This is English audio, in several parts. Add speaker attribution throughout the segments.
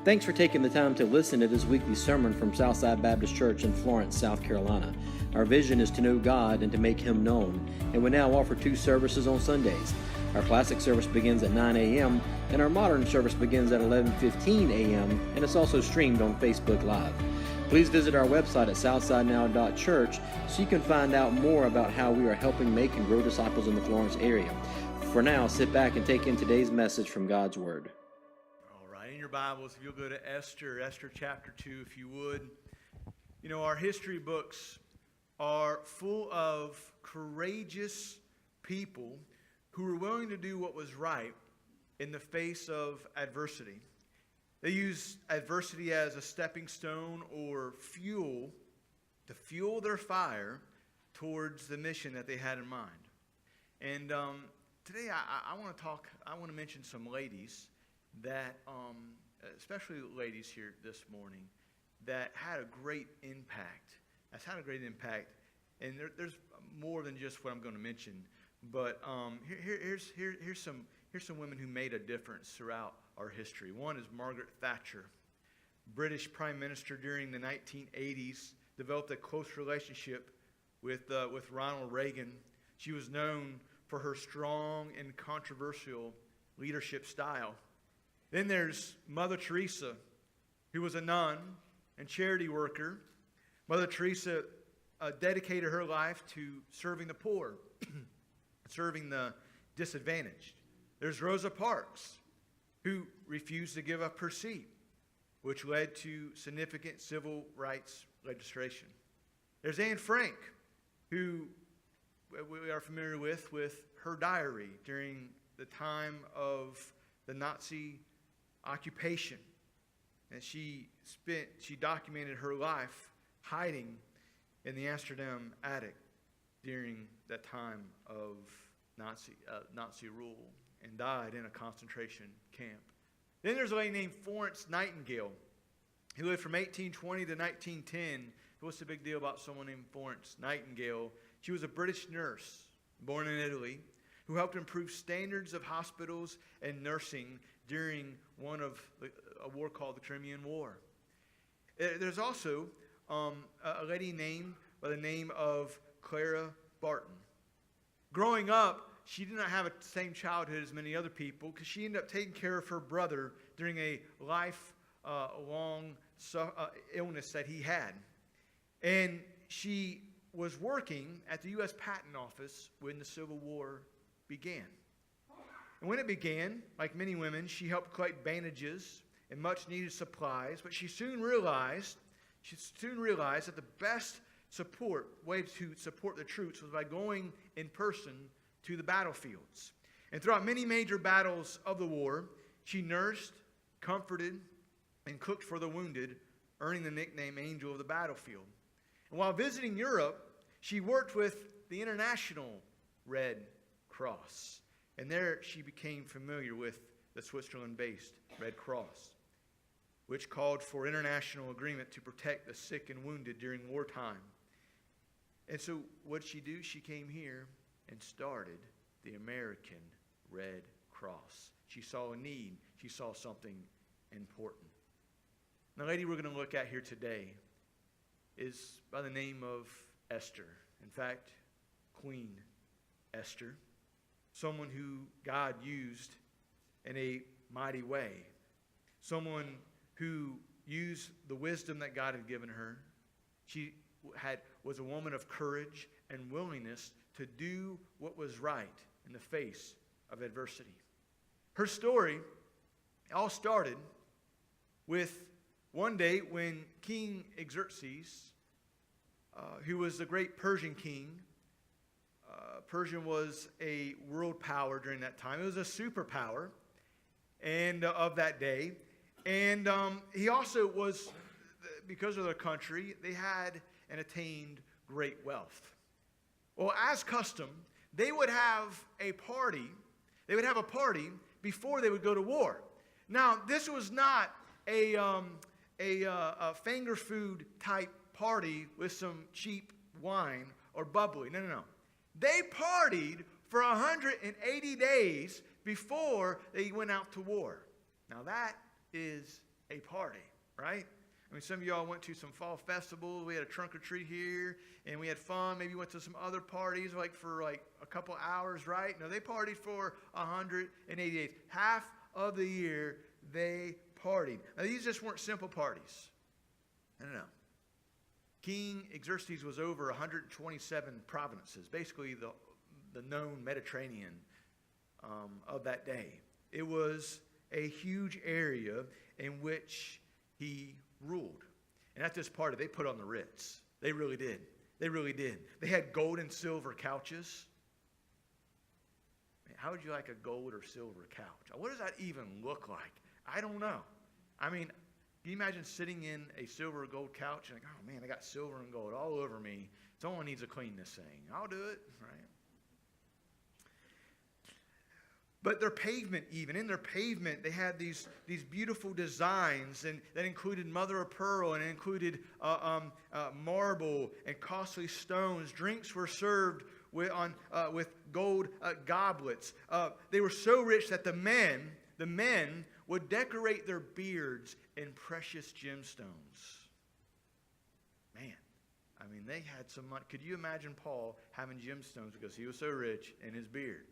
Speaker 1: Thanks for taking the time to listen to this weekly sermon from Southside Baptist Church in Florence, South Carolina. Our vision is to know God and to make Him known, and we now offer 2 services on Sundays. Our classic service begins at 9 a.m., and our modern service begins at 11:15 a.m., and it's also streamed on Facebook Live. Please visit our website at southsidenow.church so you can find out more about how we are helping make and grow disciples in the Florence area. For now, sit back and take in today's message from God's Word.
Speaker 2: All right, in your Bibles, if you'll go to Esther chapter 2, if you would. You know, our history books are full of courageous people who were willing to do what was right in the face of adversity. They used adversity as a stepping stone or fuel to fuel their fire towards the mission that they had in mind. And today I want to mention some ladies that, especially ladies here this morning, that had a great impact. And there's more than just what I'm going to mention. But here's some women who made a difference throughout our history. One is Margaret Thatcher, British Prime Minister during the 1980s, developed a close relationship with Ronald Reagan. She was known for her strong and controversial leadership style. Then there's Mother Teresa, who was a nun and charity worker. Mother Teresa dedicated her life to serving the poor, serving the disadvantaged. There's Rosa Parks, who refused to give up her seat, which led to significant civil rights legislation. There's Anne Frank, who we are familiar with her diary during the time of the Nazi occupation. And she documented her life hiding in the Amsterdam attic during that time of Nazi rule, and died in a concentration camp. Then there's a lady named Florence Nightingale, who lived from 1820 to 1910. What's the big deal about someone named Florence Nightingale? She was a British nurse, born in Italy, who helped improve standards of hospitals and nursing during a war called the Crimean War. There's also a lady named by the name of Clara Barton. Growing up, she did not have the same childhood as many other people because she ended up taking care of her brother during a lifelong illness that he had. And she was working at the U.S. Patent Office when the Civil War began. And when it began, like many women, she helped collect bandages and much-needed supplies, but she soon realized that the best way to support the troops was by going in person to the battlefields. And throughout many major battles of the war, she nursed, comforted, and cooked for the wounded, earning the nickname Angel of the Battlefield. And while visiting Europe, she worked with the International Red Cross. And there she became familiar with the Switzerland-based Red Cross, which called for international agreement to protect the sick and wounded during wartime. And so what did she do? She came here and started the American Red Cross. She saw a need. She saw something important. The lady we're going to look at here today is by the name of Esther. In fact, Queen Esther. Someone who God used in a mighty way. Someone who used the wisdom that God had given her. She was a woman of courage and willingness to do what was right in the face of adversity. Her story all started with one day when King Xerxes, who was the great Persian king, Persia was a world power during that time. It was a superpower of that day. And he also was, because of their country, they had and attained great wealth. Well, as custom, they would have a party. They would have a party before they would go to war. Now, this was not a finger food type party with some cheap wine or bubbly. No. They partied for 180 days before they went out to war. Now that is a party, right? I mean, some of y'all went to some fall festivals. We had a trunk or treat here, and we had fun. Maybe you went to some other parties for a couple hours, right? No, they partied for 180 days. Half of the year, they partied. Now, these just weren't simple parties. No. King Xerxes was over 127 provinces, basically the known Mediterranean of that day. It was a huge area in which he ruled. And at this party, they put on the Ritz. They really did. They really did. They had gold and silver couches. Man, how would you like a gold or silver couch? What does that even look like? I don't know. I mean, can you imagine sitting in a silver or gold couch and like, oh man, I got silver and gold all over me. Someone needs to clean this thing. I'll do it, right? But their pavement, even in their pavement, they had these beautiful designs, and that included mother of pearl, and it included marble and costly stones. Drinks were served with gold goblets. They were so rich that the men would decorate their beards in precious gemstones. Man, I mean, they had some money. Could you imagine Paul having gemstones because he was so rich in his beard?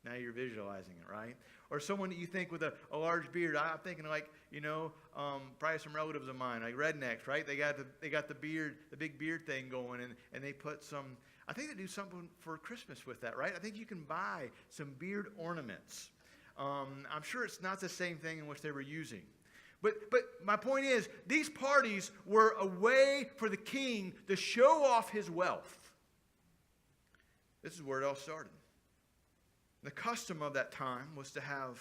Speaker 2: Now you're visualizing it, right? Or someone that you think with a large beard. I'm thinking probably some relatives of mine, like rednecks, right? They got the beard, the big beard thing going, and they put some. I think they do something for Christmas with that, right? I think you can buy some beard ornaments. I'm sure it's not the same thing in which they were using. But my point is, these parties were a way for the king to show off his wealth. This is where it all started. The custom of that time was to have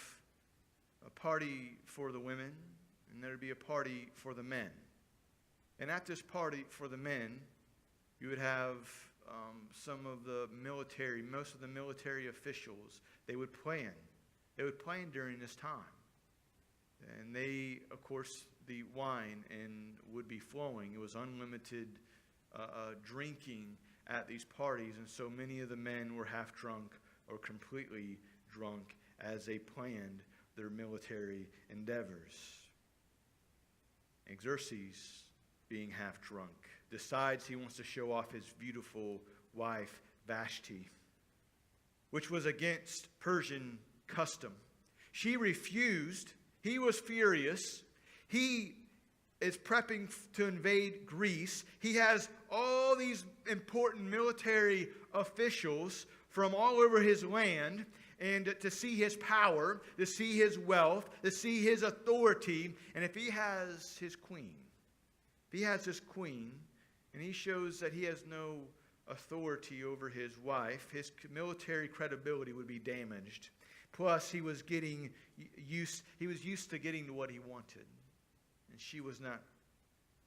Speaker 2: a party for the women, and there would be a party for the men. And at this party for the men, you would have most of the military officials. They would plan. They would plan during this time. And they, of course, the wine would be flowing. It was unlimited drinking at these parties, and so many of the men were half drunk or completely drunk as they planned their military endeavors. Xerxes, being half drunk, decides he wants to show off his beautiful wife, Vashti, which was against Persian custom. She refused. He was furious. He is prepping to invade Greece. He has all these important military officials from all over his land, and to see his power, to see his wealth, to see his authority. And if he has his queen, and he shows that he has no authority over his wife, his military credibility would be damaged. Plus, he was used to getting to what he wanted, and she was not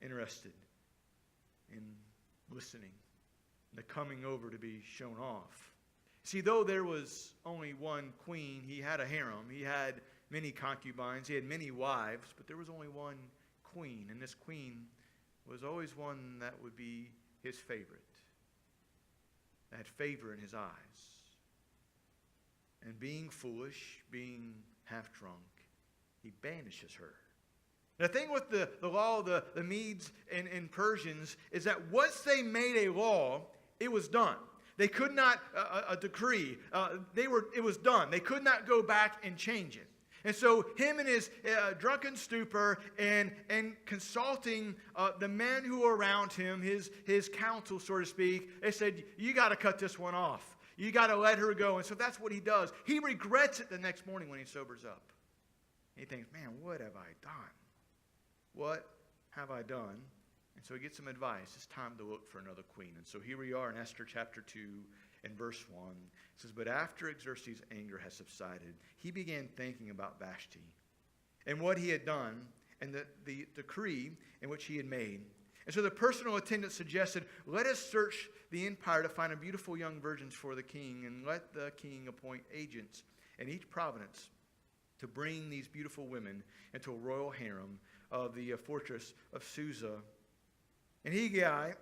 Speaker 2: interested in listening, the coming over to be shown off. See, though there was only one queen, he had a harem. He had many concubines. He had many wives, but there was only one queen, and this queen was always one that would be his favorite, that had favor in his eyes. And being foolish, being half drunk, he banishes her. The thing with the law of the Medes and Persians is that once they made a law, it was done. They could not a decree. It was done. They could not go back and change it. And so him and his drunken stupor and consulting the men who were around him, his counsel, so to speak, they said, you got to cut this one off. You got to let her go. And so that's what he does. He regrets it the next morning when he sobers up. He thinks, man, what have I done? What have I done? And so he gets some advice. It's time to look for another queen. And so here we are in Esther chapter 2 and verse 1. It says, but after Xerxes' anger had subsided, he began thinking about Vashti and what he had done and the decree in which he had made. And so the personal attendant suggested, let us search the empire to find a beautiful young virgins for the king, and let the king appoint agents in each province to bring these beautiful women into a royal harem of the fortress of Susa. And Hegai,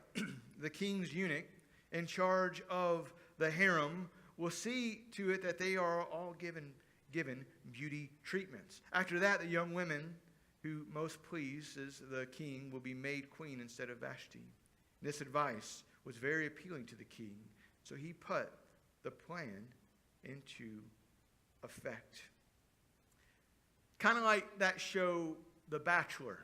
Speaker 2: the king's eunuch, in charge of the harem, will see to it that they are all given beauty treatments. After that, the young women who most pleases the king will be made queen instead of Vashti. This advice was very appealing to the king, so he put the plan into effect. Kind of like that show, The Bachelor.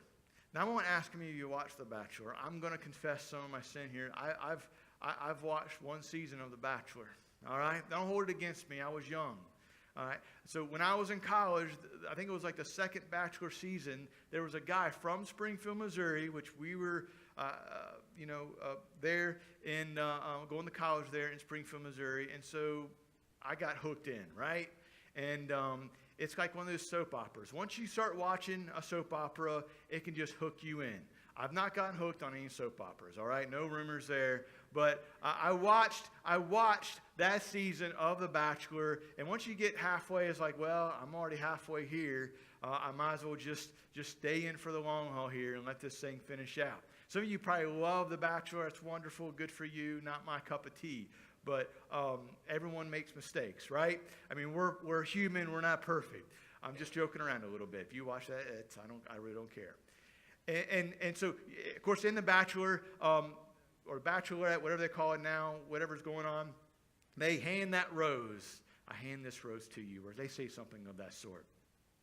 Speaker 2: Now, I won't ask any of you to watch The Bachelor. I'm going to confess some of my sin here. I've watched one season of The Bachelor. All right? Don't hold it against me. I was young. All right? So when I was in college, I think it was like the second Bachelor season, there was a guy from Springfield, Missouri, which we were, there in going to college there in Springfield, Missouri. And so I got hooked in, right? And it's like one of those soap operas. Once you start watching a soap opera, it can just hook you in. I've not gotten hooked on any soap operas, all right? No rumors there. But I watched that season of The Bachelor, and once you get halfway, it's like, well, I'm already halfway here. I might as well just stay in for the long haul here and let this thing finish out. Some of you probably love The Bachelor. It's wonderful. Good for you. Not my cup of tea. But everyone makes mistakes, right? I mean, we're human. We're not perfect. I'm just joking around a little bit. If you watch that, I really don't care. And so, of course, in The Bachelor, or Bachelorette, whatever they call it now, whatever's going on, they hand that rose. I hand this rose to you, or they say something of that sort.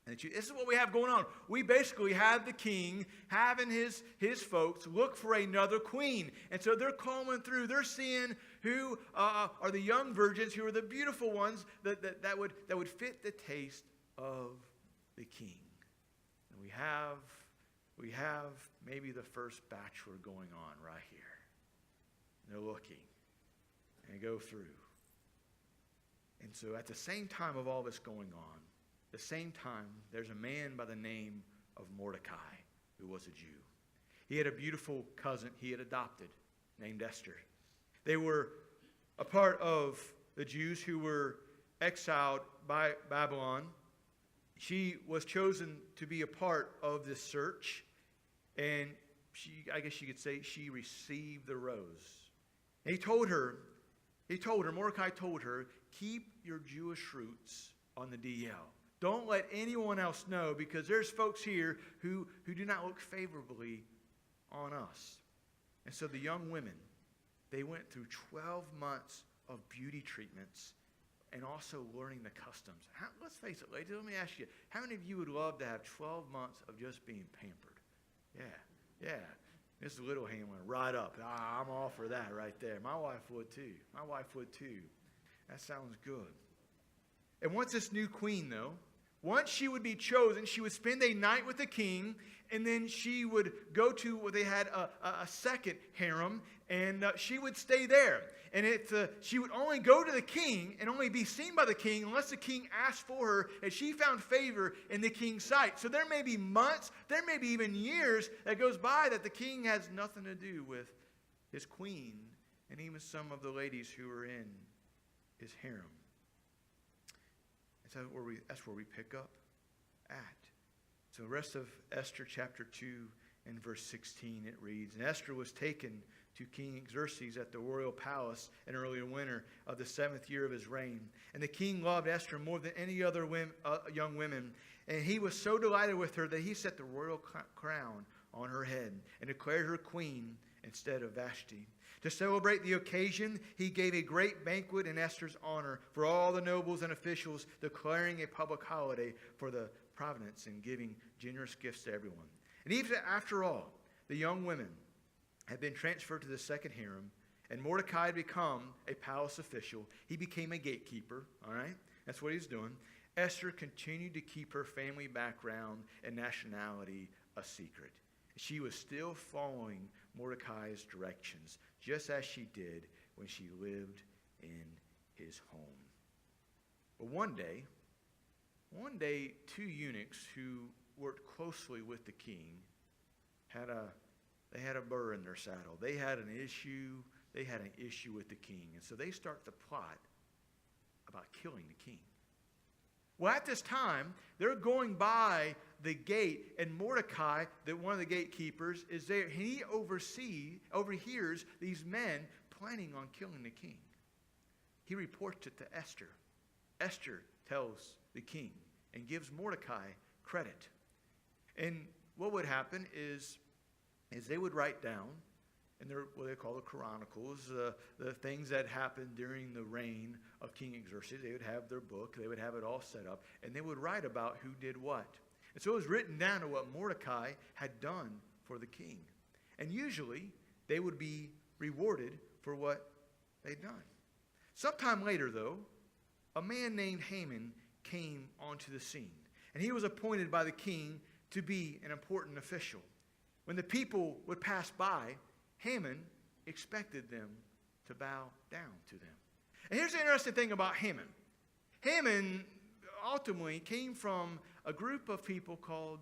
Speaker 2: And this is what we have going on. We basically have the king having his folks look for another queen. And so they're combing through. They're seeing who are the young virgins, who are the beautiful ones that would fit the taste of the king. And we have maybe the first bachelor going on right here. And they're looking. And they go through. And so at the same time of all this going on, the same time, there's a man by the name of Mordecai who was a Jew. He had a beautiful cousin he had adopted named Esther. They were a part of the Jews who were exiled by Babylon. She was chosen to be a part of this search, and you could say she received the rose. And Mordecai told her, keep your Jewish roots on the DL. Don't let anyone else know, because there's folks here who do not look favorably on us. And so the young women, they went through 12 months of beauty treatments and also learning the customs. Let's face it, ladies, let me ask you, how many of you would love to have 12 months of just being pampered? Yeah. This little hand went right up. I'm all for that right there. My wife would too. That sounds good. And once this new queen, though, once she would be chosen, she would spend a night with the king, and then she would go to where they had a second harem, and she would stay there. And she would only go to the king and only be seen by the king unless the king asked for her, and she found favor in the king's sight. So there may be months, there may be even years that goes by that the king has nothing to do with his queen and even some of the ladies who are in his harem. And so that's where we pick up at. So the rest of Esther chapter 2 and verse 16, it reads, And Esther was taken to King Xerxes at the royal palace in early winter of the 7th year of his reign. And the king loved Esther more than any other young women. And he was so delighted with her that he set the royal crown on her head and declared her queen instead of Vashti. To celebrate the occasion, he gave a great banquet in Esther's honor for all the nobles and officials, declaring a public holiday for the province and giving generous gifts to everyone. And even after all, the young women had been transferred to the second harem, and Mordecai had become a palace official. He became a gatekeeper, all right? That's what he's doing. Esther continued to keep her family background and nationality a secret. She was still following Mordecai's directions, just as she did when she lived in his home. But one day, two eunuchs who worked closely with the king had a burr in their saddle. They had an issue with the king. And so they start to plot about killing the king. Well, at this time, they're going by the gate, and Mordecai, one of the gatekeepers, is there. He overhears these men planning on killing the king. He reports it to Esther. Esther tells the king and gives Mordecai credit. And what would happen is they would write down, and they're what they call the Chronicles, the things that happened during the reign of King Xerxes. They would have their book. They would have it all set up, and they would write about who did what. And so it was written down to what Mordecai had done for the king. And usually, they would be rewarded for what they'd done. Sometime later, though, a man named Haman came onto the scene. And he was appointed by the king to be an important official. When the people would pass by, Haman expected them to bow down to them. And here's the interesting thing about Haman. Haman ultimately came from a group of people called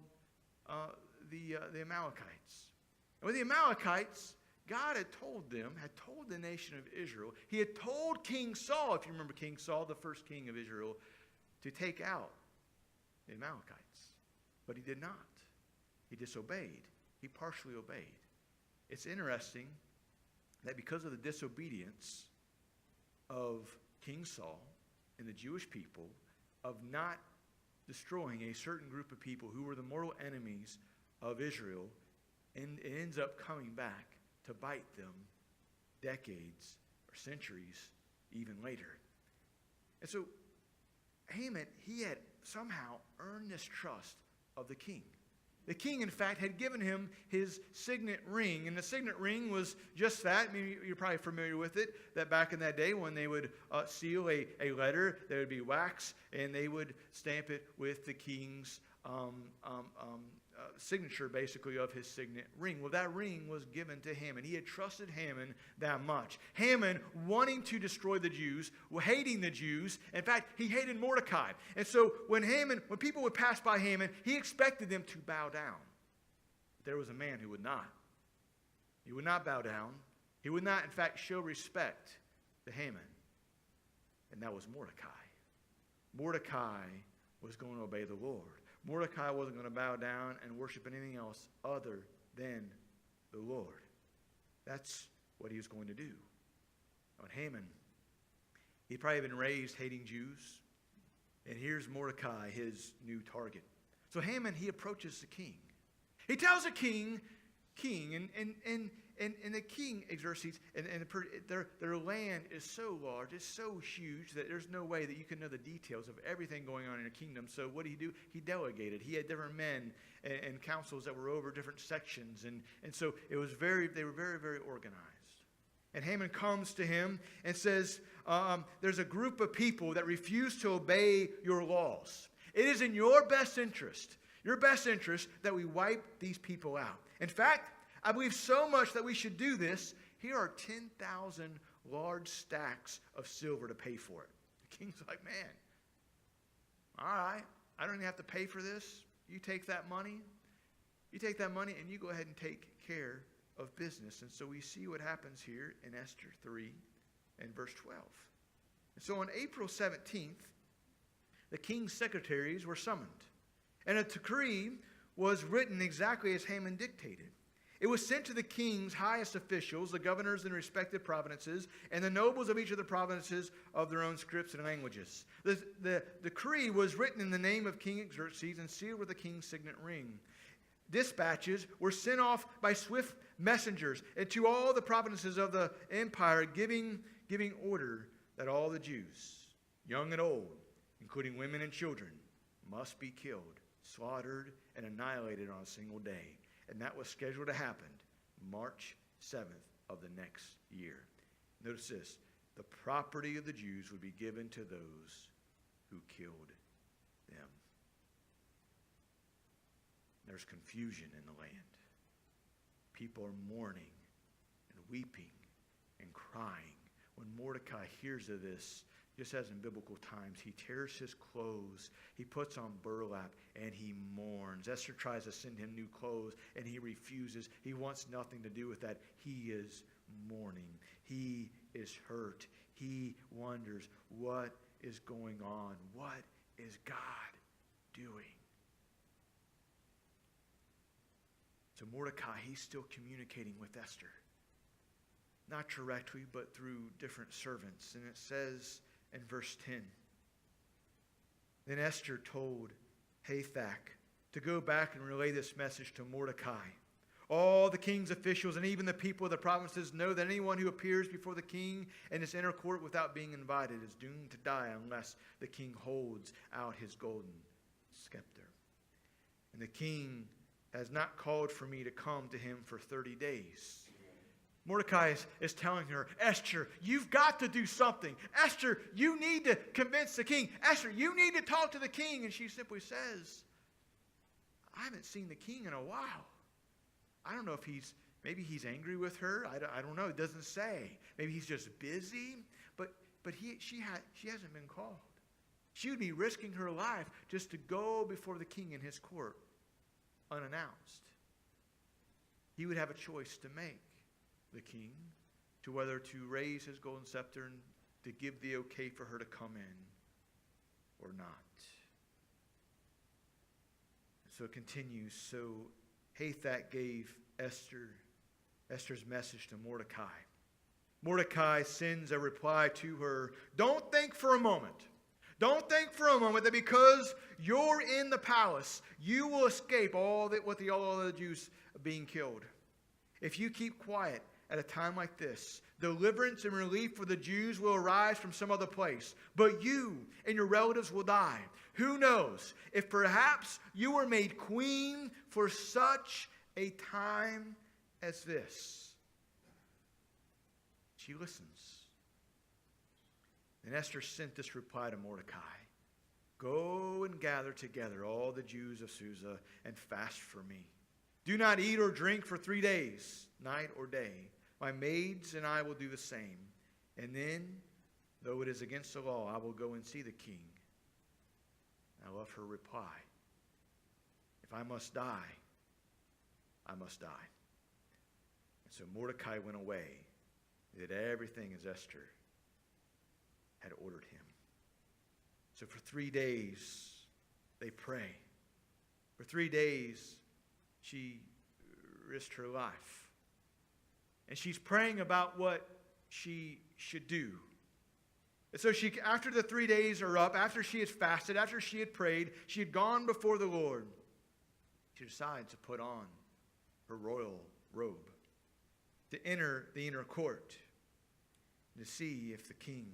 Speaker 2: the Amalekites. And with the Amalekites, God had told the nation of Israel, he had told King Saul, if you remember King Saul, the first king of Israel, to take out the Amalekites. But he did not. He disobeyed. He partially obeyed. It's interesting that because of the disobedience of King Saul and the Jewish people of not destroying a certain group of people who were the mortal enemies of Israel, and it ends up coming back to bite them decades or centuries even later. And so Haman, he had somehow earned this trust of the king. The king, in fact, had given him his signet ring. And the signet ring was just that. I mean, you're probably familiar with it, that back in that day when they would seal a letter, there would be wax, and they would stamp it with the king's signature, basically, of his signet ring. Well, that ring was given to Haman. He had trusted Haman that much. Haman wanting to destroy the Jews, hating the Jews. In fact, he hated Mordecai. And so when people would pass by Haman, he expected them to bow down. But there was a man who would not. He would not bow down. He would not, in fact, show respect to Haman. And that was Mordecai. Mordecai was going to obey the Lord. Mordecai wasn't going to bow down and worship anything else other than the Lord. That's what he was going to do. On Haman, he'd probably been raised hating Jews. And here's Mordecai, his new target. So Haman, he approaches the king. He tells the king, and the king Xerxes, and their land is so large, it's so huge that there's no way that you can know the details of everything going on in a kingdom. So what did he do? He delegated. He had different men and councils that were over different sections, and so they were very, very organized. And Haman comes to him and says, there's a group of people that refuse to obey your laws. It is in your best interest, that we wipe these people out. In fact, I believe so much that we should do this. Here are 10,000 large stacks of silver to pay for it. The king's like, man, all right, I don't even have to pay for this. You take that money, and you go ahead and take care of business. And so we see what happens here in Esther 3 and verse 12. And so on April 17th, the king's secretaries were summoned, and a decree was written exactly as Haman dictated. It was sent to the king's highest officials, the governors in respective provinces, and the nobles of each of the provinces of their own scripts and languages. The decree was written in the name of King Xerxes and sealed with the king's signet ring. Dispatches were sent off by swift messengers into all the provinces of the empire, giving order that all the Jews, young and old, including women and children, must be killed, slaughtered, and annihilated on a single day. And that was scheduled to happen March 7th of the next year. Notice this. The property of the Jews would be given to those who killed them. There's confusion in the land. People are mourning and weeping and crying. When Mordecai hears of this, just as in biblical times, he tears his clothes, he puts on burlap, and he mourns. Esther tries to send him new clothes, and he refuses. He wants nothing to do with that. He is mourning. He is hurt. He wonders, what is going on? What is God doing? So Mordecai, he's still communicating with Esther. Not directly, but through different servants. And it says in verse 10, then Esther told Hathach to go back and relay this message to Mordecai. All the king's officials and even the people of the provinces know that anyone who appears before the king in his inner court without being invited is doomed to die unless the king holds out his golden scepter. And the king has not called for me to come to him for 30 days. Mordecai is telling her, Esther, you've got to do something. Esther, you need to convince the king. Esther, you need to talk to the king. And she simply says, I haven't seen the king in a while. I don't know if maybe he's angry with her. I don't know. It doesn't say. Maybe he's just busy. But she hasn't been called. She would be risking her life just to go before the king in his court unannounced. He would have a choice to make, the king, to whether to raise his golden scepter and to give the okay for her to come in or not. So it continues. So Hathach gave Esther's message to Mordecai. Mordecai sends a reply to her. Don't think for a moment that because you're in the palace, you will escape all the Jews being killed. If you keep quiet at a time like this, deliverance and relief for the Jews will arise from some other place. But you and your relatives will die. Who knows if perhaps you were made queen for such a time as this. She listens. And Esther sent this reply to Mordecai. Go and gather together all the Jews of Susa and fast for me. Do not eat or drink for 3 days, night or day. My maids and I will do the same. And then, though it is against the law, I will go and see the king. I love her reply. If I must die, I must die. And so Mordecai went away, did everything as Esther had ordered him. So for 3 days, they pray. For 3 days, she risked her life. And she's praying about what she should do. And so after the 3 days are up, after she had fasted, after she had prayed, she had gone before the Lord. She decides to put on her royal robe to enter the inner court to see if the king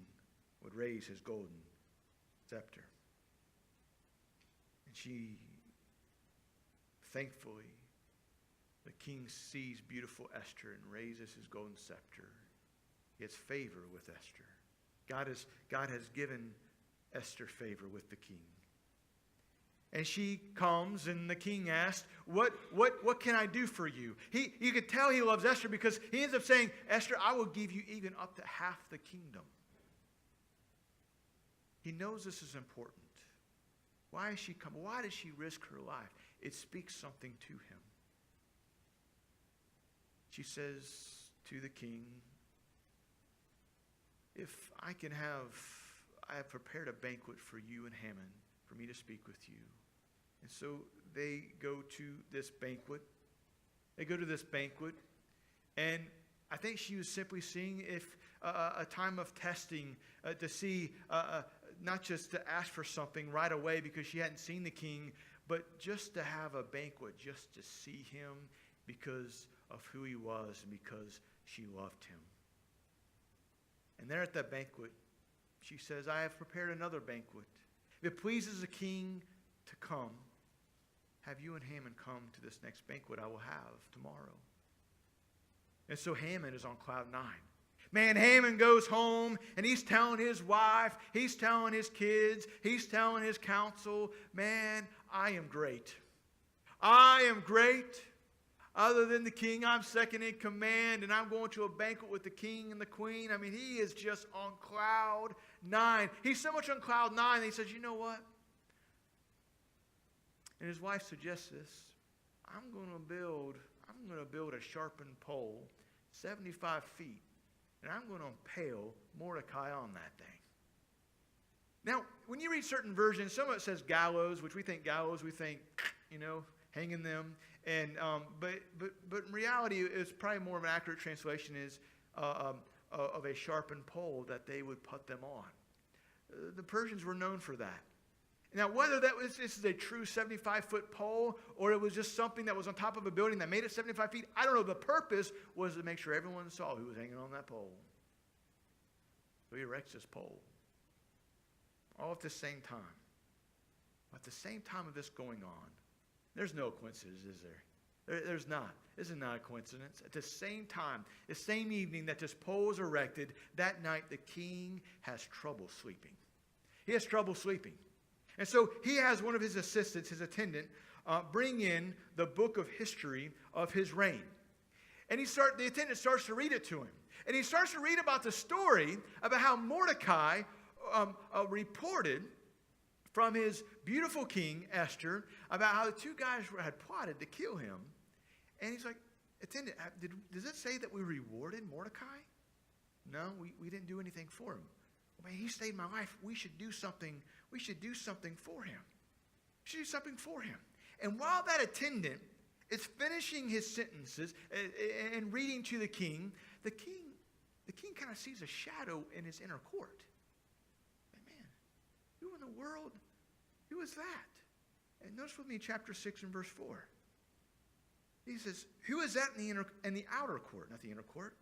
Speaker 2: would raise his golden scepter. And she, thankfully, the king sees beautiful Esther and raises his golden scepter. He has favor with Esther. God has given Esther favor with the king. And she comes, and the king asks, what can I do for you? You could tell he loves Esther because he ends up saying, Esther, I will give you even up to half the kingdom. He knows this is important. Why is she come? Why does she risk her life? It speaks something to him. She says to the king, if I have prepared a banquet for you and Haman, for me to speak with you. And so they go to this banquet. And I think she was simply seeing if a time of testing to see, not just to ask for something right away because she hadn't seen the king, but just to have a banquet, just to see him because of who he was and because she loved him. And there at that banquet, she says, I have prepared another banquet. If it pleases the king to come, have you and Haman come to this next banquet I will have tomorrow. And so Haman is on cloud 9. Man, Haman goes home and he's telling his wife, he's telling his kids, he's telling his council, man, I am great. I am great. Other than the king, I'm second in command, and I'm going to a banquet with the king and the queen. I mean, he is just on cloud 9. He's so much on cloud 9 that he says, you know what? And his wife suggests this. I'm going to build a sharpened pole 75 feet, and I'm going to impale Mordecai on that thing. Now, when you read certain versions, some of it says gallows, which we think gallows, we think, hanging them. And but in reality, it's probably more of an accurate translation is of a sharpened pole that they would put them on. The Persians were known for that. Now, whether this is a true 75-foot pole or it was just something that was on top of a building that made it 75 feet, I don't know. The purpose was to make sure everyone saw who was hanging on that pole. So he erects this pole. All at the same time. At the same time of this going on, there's no coincidence, is there? There's not. This is not a coincidence. At the same time, the same evening that this pole is erected, that night the king has trouble sleeping. He has trouble sleeping. And so he has one of his assistants, his attendant, bring in the book of history of his reign. And the attendant starts to read it to him. And he starts to read about the story about how Mordecai reported from his beautiful king, Esther, about how the two guys had plotted to kill him. And he's like, attendant, does it say that we rewarded Mordecai? No, we didn't do anything for him. Well, man, he saved my life. We should do something. We should do something for him. We should do something for him. And while that attendant is finishing his sentences and reading to the king kind of sees a shadow in his inner court. Like, man, who in the world, who is that? And notice with me chapter 6 and verse 4. He says, who is that in the outer court, not the inner court?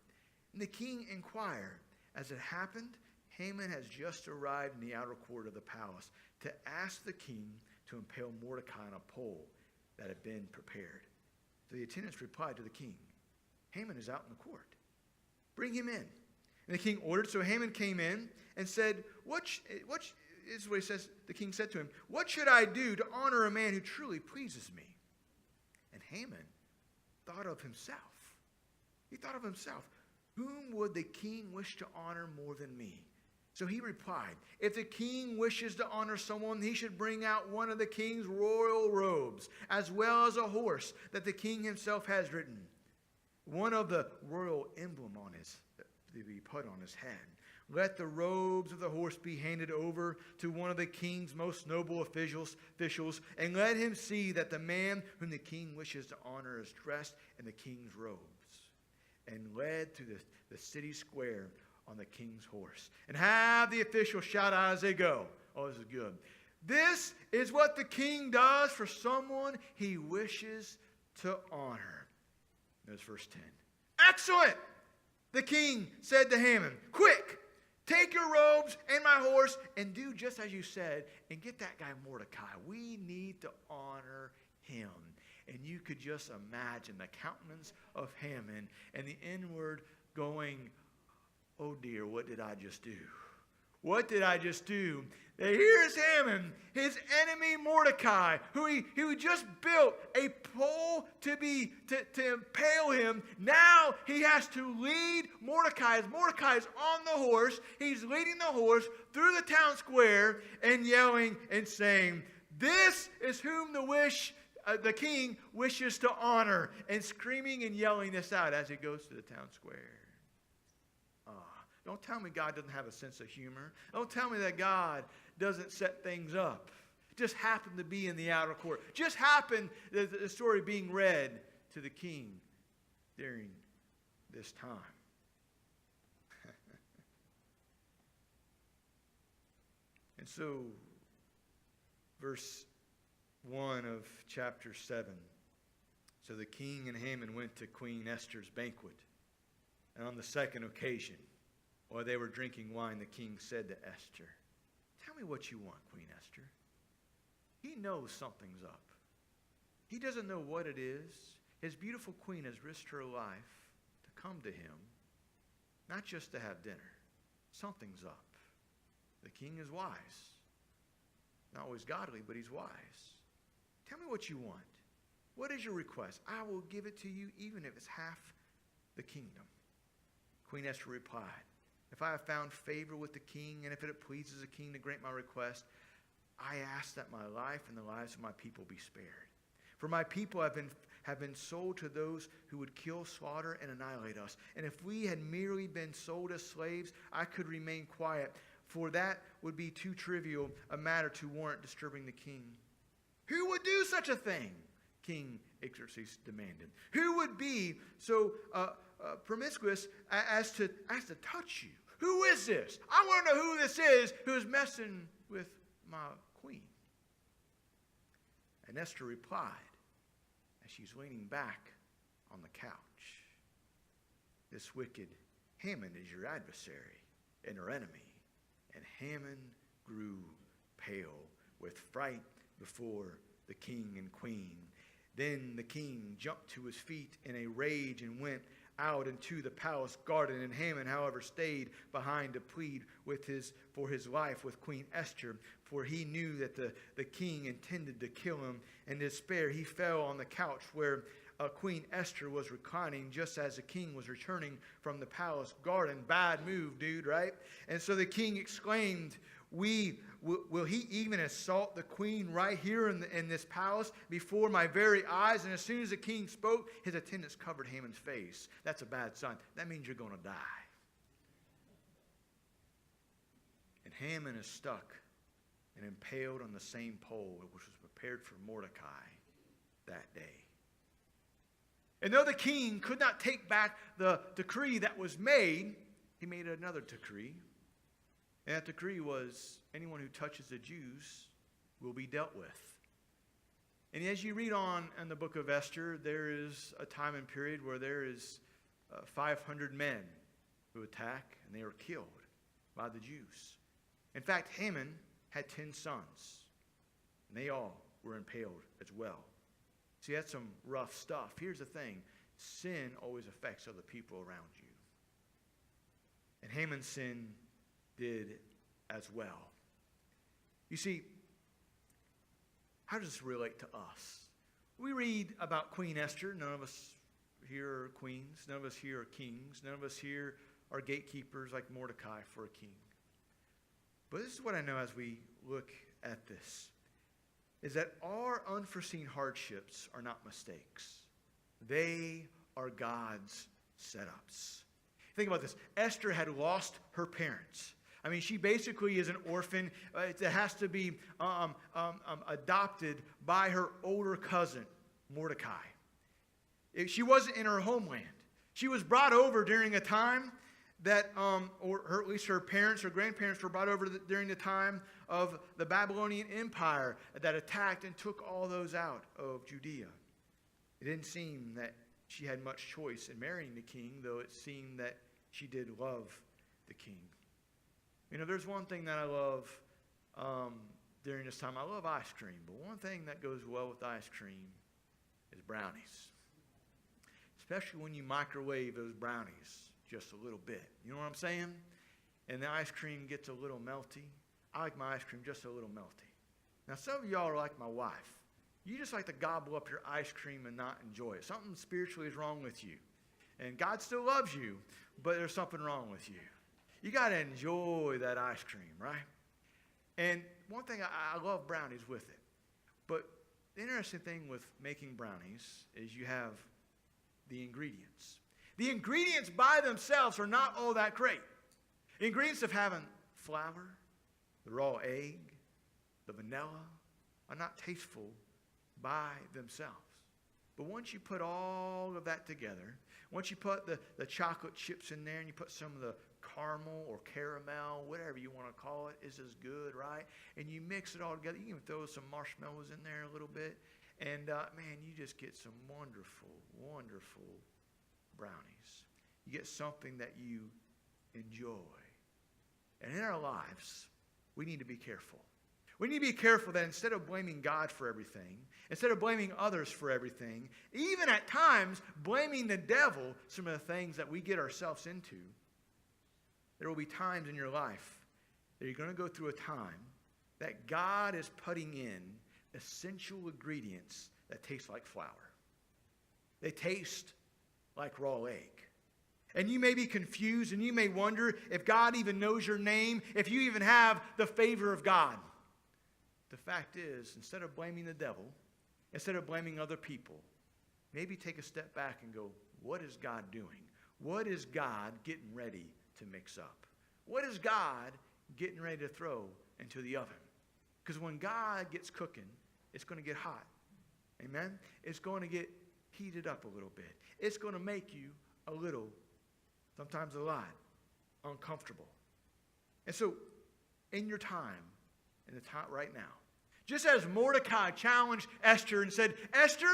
Speaker 2: And the king inquired. As it happened, Haman has just arrived in the outer court of the palace to ask the king to impale Mordecai on a pole that had been prepared. So the attendants replied to the king, Haman is out in the court. Bring him in. And the king ordered. So Haman came in and said, this is what he says. The king said to him, what should I do to honor a man who truly pleases me? And Haman thought of himself. He thought of himself. Whom would the king wish to honor more than me? So he replied, if the king wishes to honor someone, he should bring out one of the king's royal robes, as well as a horse that the king himself has ridden. One of the royal emblem to be put on his head. Let the robes of the horse be handed over to one of the king's most noble officials, and let him see that the man whom the king wishes to honor is dressed in the king's robes, and led to the city square on the king's horse. And have the officials shout out as they go. Oh, this is good. This is what the king does for someone he wishes to honor. There's verse 10. Excellent! The king said to Haman, quick, take your robes and my horse and do just as you said and get that guy Mordecai. We need to honor him. And you could just imagine the countenance of Haman and the inward going, oh dear, what did I just do? What did I just do? Here's Haman, his enemy Mordecai, who just built a pole to impale him. Now he has to lead Mordecai. As Mordecai's on the horse, he's leading the horse through the town square and yelling and saying, this is whom the king wishes to honor, and screaming and yelling this out as he goes to the town square. Don't tell me God doesn't have a sense of humor. Don't tell me that God doesn't set things up. Just happened to be in the outer court. Just happened the story being read to the king during this time. And so, verse 1 of chapter 7. So the king and Haman went to Queen Esther's banquet. And on the second occasion, while they were drinking wine, the king said to Esther, tell me what you want, Queen Esther. He knows something's up. He doesn't know what it is. His beautiful queen has risked her life to come to him, not just to have dinner. Something's up. The king is wise. Not always godly, but he's wise. Tell me what you want. What is your request? I will give it to you even if it's half the kingdom. Queen Esther replied, if I have found favor with the king, and if it pleases the king to grant my request, I ask that my life and the lives of my people be spared. For my people have been sold to those who would kill, slaughter, and annihilate us. And if we had merely been sold as slaves, I could remain quiet, for that would be too trivial a matter to warrant disturbing the king. Who would do such a thing? King Xerxes demanded. Who would be so promiscuous as to touch you? Who is this? I want to know who this is who's messing with my queen. And Esther replied, as she's leaning back on the couch, this wicked Haman is your adversary and your enemy. And Haman grew pale with fright before the king and queen. Then the king jumped to his feet in a rage and went out into the palace garden. And Haman, however, stayed behind to plead for his life with Queen Esther, for he knew that the king intended to kill him. In despair, he fell on the couch where Queen Esther was reclining, just as the king was returning from the palace garden. Bad move, dude, right? And so the king exclaimed, Will he even assault the queen right here in this palace before my very eyes? And as soon as the king spoke, his attendants covered Haman's face. That's a bad sign. That means you're going to die. And Haman is stuck and impaled on the same pole which was prepared for Mordecai that day. And though the king could not take back the decree that was made, he made another decree. And that decree was, anyone who touches the Jews will be dealt with. And as you read on in the book of Esther, there is a time and period where there is 500 men who attack, and they are killed by the Jews. In fact, Haman had 10 sons, and they all were impaled as well. See, that's some rough stuff. Here's the thing. Sin always affects other people around you. And Haman's sin did as well. You see, how does this relate to us? We read about Queen Esther. None of us here are queens. None of us here are kings. None of us here are gatekeepers like Mordecai for a king. But this is what I know as we look at this, is that our unforeseen hardships are not mistakes. They are God's setups. Think about this. Esther had lost her parents. I mean, she basically is an orphan that has to be adopted by her older cousin, Mordecai. She wasn't in her homeland. She was brought over during a time that, at least her parents or grandparents were brought over during the time of the Babylonian Empire that attacked and took all those out of Judea. It didn't seem that she had much choice in marrying the king, though it seemed that she did love the king. You know, there's one thing that I love during this time. I love ice cream, but one thing that goes well with ice cream is brownies. Especially when you microwave those brownies just a little bit. You know what I'm saying? And the ice cream gets a little melty. I like my ice cream just a little melty. Now, some of y'all are like my wife. You just like to gobble up your ice cream and not enjoy it. Something spiritually is wrong with you. And God still loves you, but there's something wrong with you. You got to enjoy that ice cream, right? And one thing, I love brownies with it. But the interesting thing with making brownies is you have the ingredients. The ingredients by themselves are not all that great. The ingredients of having flour, the raw egg, the vanilla are not tasteful by themselves. But once you put all of that together, once you put the chocolate chips in there and you put some of the caramel or caramel, whatever you want to call it, is as good, right? And you mix it all together. You can throw some marshmallows in there a little bit. And, man, you just get some wonderful, wonderful brownies. You get something that you enjoy. And in our lives, we need to be careful. We need to be careful that instead of blaming God for everything, instead of blaming others for everything, even at times blaming the devil, some of the things that we get ourselves into, there will be times in your life that you're going to go through a time that God is putting in essential ingredients that taste like flour. They taste like raw egg. And you may be confused and you may wonder if God even knows your name, if you even have the favor of God. The fact is, instead of blaming the devil, instead of blaming other people, maybe take a step back and go, what is God doing? What is God getting ready to mix up? What is God getting ready to throw into the oven? Because when God gets cooking, it's going to get hot. Amen? It's going to get heated up a little bit. It's going to make you a little, sometimes a lot, uncomfortable. And so, in your time, in the time right now, Just as Mordecai challenged Esther and said, Esther,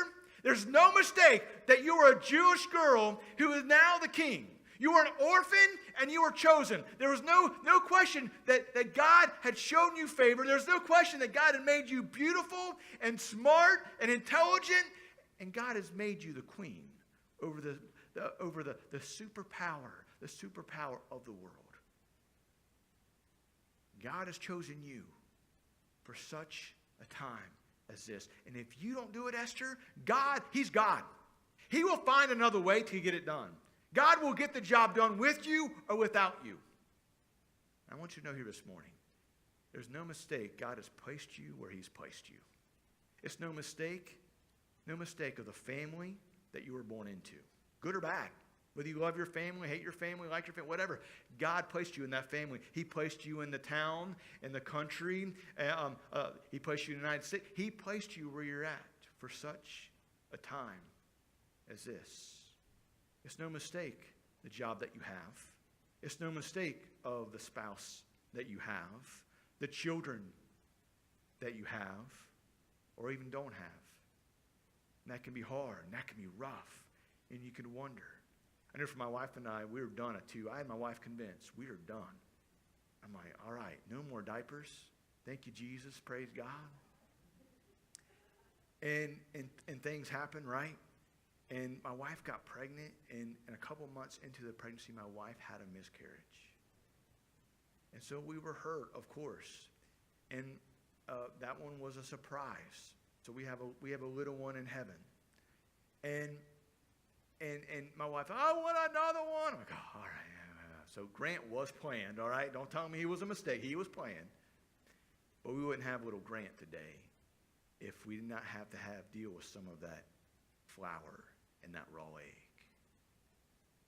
Speaker 2: there's no mistake that you are a Jewish girl who is now the king. You were an orphan and you were chosen. There was no question that God had shown you favor. There's no question that God had made you beautiful and smart and intelligent. And God has made you the queen over the superpower of the world. God has chosen you for such a time as this. And if you don't do it, Esther, God, He's God. He will find another way to get it done. God will get the job done with you or without you. I want you to know here this morning, there's no mistake God has placed you where He's placed you. It's no mistake of the family that you were born into, good or bad. Whether you love your family, hate your family, like your family, whatever. God placed you in that family. He placed you in the town, in the country. He placed you in the United States. He placed you where you're at for such a time as this. It's no mistake the job that you have. It's no mistake of the spouse that you have, the children that you have, or even don't have. And that can be hard, and that can be rough, and you can wonder. I know for my wife and I, we were done at 2. I had my wife convinced. We are done. I'm like, all right, no more diapers. Thank you, Jesus. Praise God. And things happen, right? And my wife got pregnant, and a couple months into the pregnancy, my wife had a miscarriage. And so we were hurt, of course. And that one was a surprise. So we have a little one in heaven. And my wife, I want another one. I'm like, oh, all right. So Grant was planned, all right? Don't tell me he was a mistake. He was planned. But we wouldn't have little Grant today if we did not have to deal with some of that flour and that raw egg.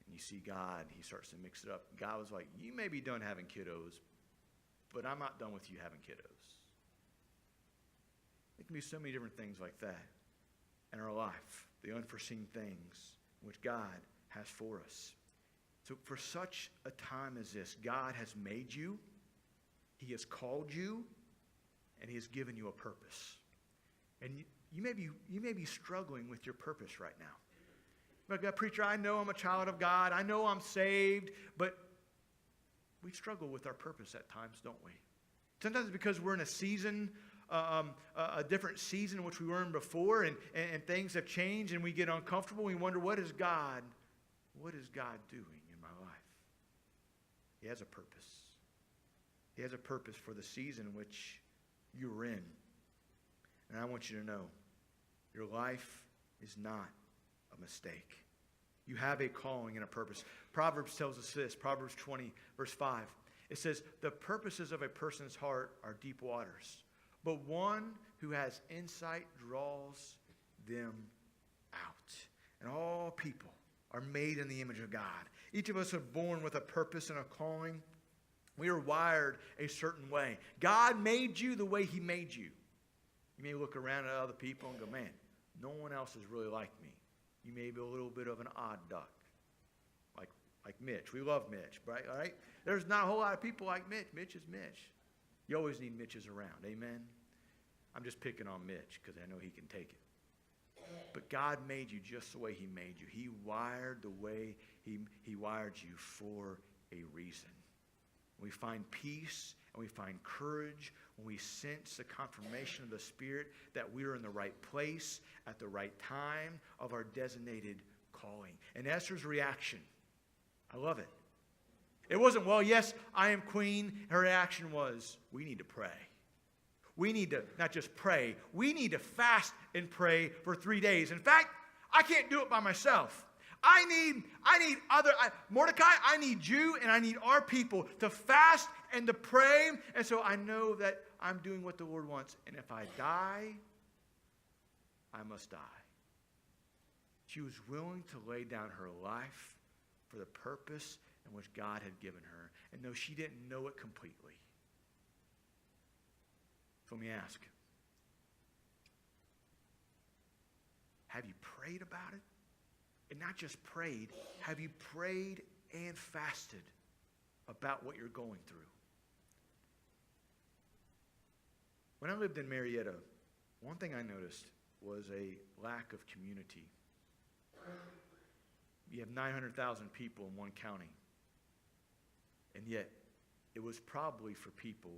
Speaker 2: And you see God, He starts to mix it up. God was like, you may be done having kiddos, but I'm not done with you having kiddos. It can be so many different things like that in our life, the unforeseen things which God has for us. So for such a time as this, God has made you, He has called you, and He has given you a purpose. And you may be struggling with your purpose right now. But God, preacher, I know I'm a child of God. I know I'm saved, but we struggle with our purpose at times, don't we? Sometimes it's because we're in a season, a different season in which we were in before, and things have changed, and we get uncomfortable. We wonder, what is God doing in my life? He has a purpose. He has a purpose for the season in which you're in. And I want you to know, your life is not a mistake. You have a calling and a purpose. Proverbs tells us this, Proverbs 20, verse 5. It says, the purposes of a person's heart are deep waters, but one who has insight draws them out. And all people are made in the image of God. Each of us are born with a purpose and a calling. We are wired a certain way. God made you the way He made you. You may look around at other people and go, man, no one else is really like me. You may be a little bit of an odd duck, like Mitch. We love Mitch, right? All right? There's not a whole lot of people like Mitch. Mitch is Mitch. You always need Mitches around. Amen? I'm just picking on Mitch because I know he can take it. But God made you just the way He made you. He wired the way He wired you for a reason. We find peace and we find courage when we sense the confirmation of the Spirit that we are in the right place at the right time of our designated calling. And Esther's reaction, I love it. It wasn't, well, yes, I am queen. Her reaction was, we need to pray. We need to not just pray, we need to fast and pray for 3 days. In fact, I can't do it by myself. Mordecai, I need you and I need our people to fast and to pray. And so I know that I'm doing what the Lord wants. And if I die, I must die. She was willing to lay down her life for the purpose in which God had given her. And though she didn't know it completely. So let me ask, have you prayed about it? And not just prayed, have you prayed and fasted about what you're going through? When I lived in Marietta, one thing I noticed was a lack of community. You have 900,000 people in one county. And yet, it was probably for people,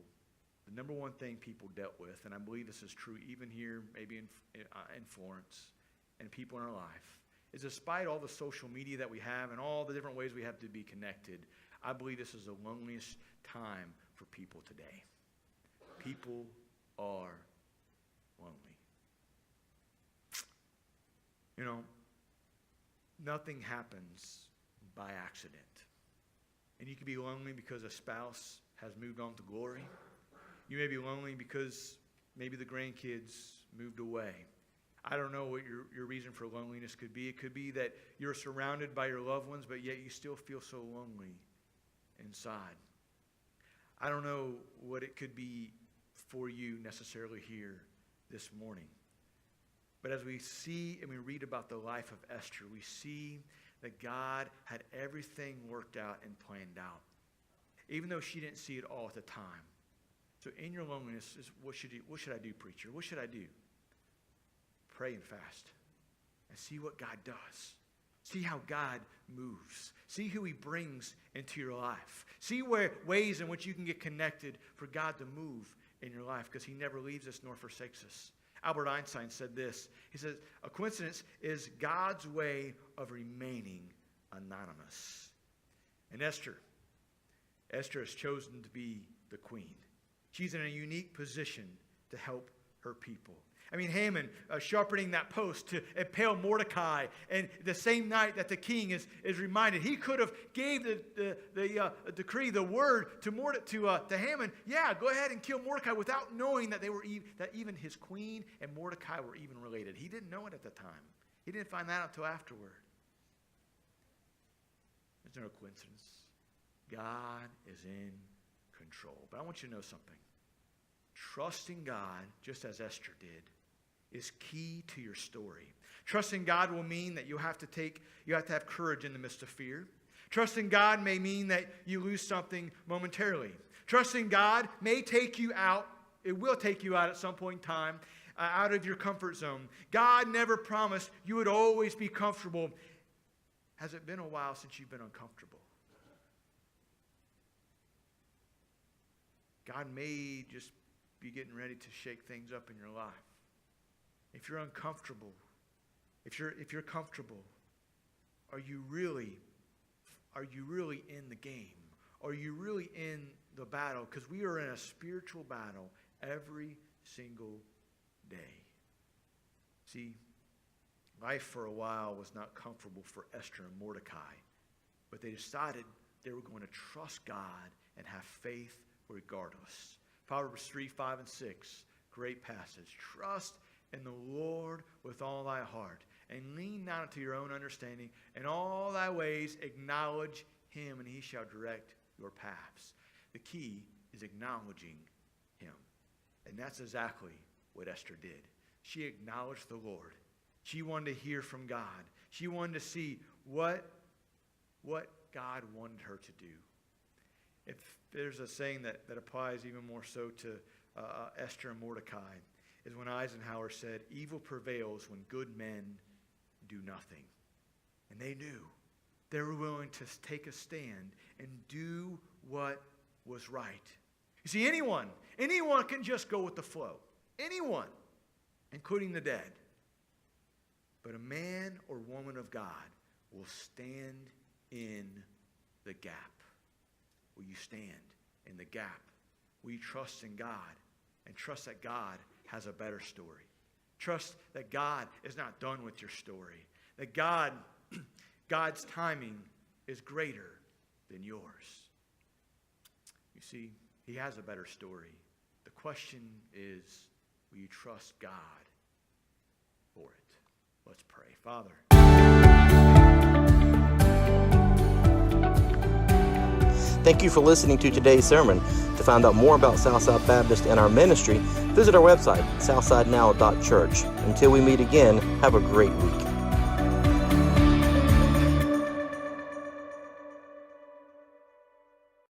Speaker 2: the number one thing people dealt with, and I believe this is true even here, maybe in Florence, and people in our life, is despite all the social media that we have and all the different ways we have to be connected, I believe this is the loneliest time for people today. People are lonely. You know, nothing happens by accident. And you can be lonely because a spouse has moved on to glory. You may be lonely because maybe the grandkids moved away. I don't know what your reason for loneliness could be. It could be that you're surrounded by your loved ones, but yet you still feel so lonely inside. I don't know what it could be for you necessarily here this morning. But as we see and we read about the life of Esther, we see that God had everything worked out and planned out, even though she didn't see it all at the time. So in your loneliness, what should I do, preacher? What should I do? Pray and fast and see what God does. See how God moves. See who he brings into your life. See ways in which you can get connected for God to move in your life, because he never leaves us nor forsakes us. Albert Einstein said this. He says, a coincidence is God's way of remaining anonymous. And Esther has chosen to be the queen. She's in a unique position to help her people. I mean, Haman sharpening that post to impale Mordecai, and the same night that the king is reminded, he could have gave the decree, the word to Haman, yeah, go ahead and kill Mordecai, without knowing that that even his queen and Mordecai were even related. He didn't know it at the time. He didn't find that out until afterward. There's no coincidence. God is in control. But I want you to know something. Trusting God, just as Esther did, is key to your story. Trusting God will mean that you have to have courage in the midst of fear. Trusting God may mean that you lose something momentarily. Trusting God may take you out. It will take you out at some point in time, out of your comfort zone. God never promised you would always be comfortable. Has it been a while since you've been uncomfortable? God may just be getting ready to shake things up in your life. If you're uncomfortable, if you're comfortable, are you really in the game? Are you really in the battle? Because we are in a spiritual battle every single day. See, life for a while was not comfortable for Esther and Mordecai, but they decided they were going to trust God and have faith regardless. Proverbs 3, 5, and 6, great passage. Trust in the Lord with all thy heart, and lean not unto your own understanding. In all thy ways acknowledge him, and he shall direct your paths. The key is acknowledging him. And that's exactly what Esther did. She acknowledged the Lord. She wanted to hear from God. She wanted to see what God wanted her to do. If there's a saying that applies even more so to Esther and Mordecai, is when Eisenhower said, evil prevails when good men do nothing. And they knew. They were willing to take a stand and do what was right. You see, anyone can just go with the flow. Anyone, including the dead. But a man or woman of God will stand in the gap. Will you stand in the gap? Will you trust in God and trust that God has a better story? Trust that God is not done with your story. That God's timing is greater than yours. You see, he has a better story. The question is, will you trust God for it? Let's pray. Father.
Speaker 1: Thank you for listening to today's sermon. To find out more about Southside Baptist and our ministry, visit our website, southsidenow.church. Until we meet again, have a great week.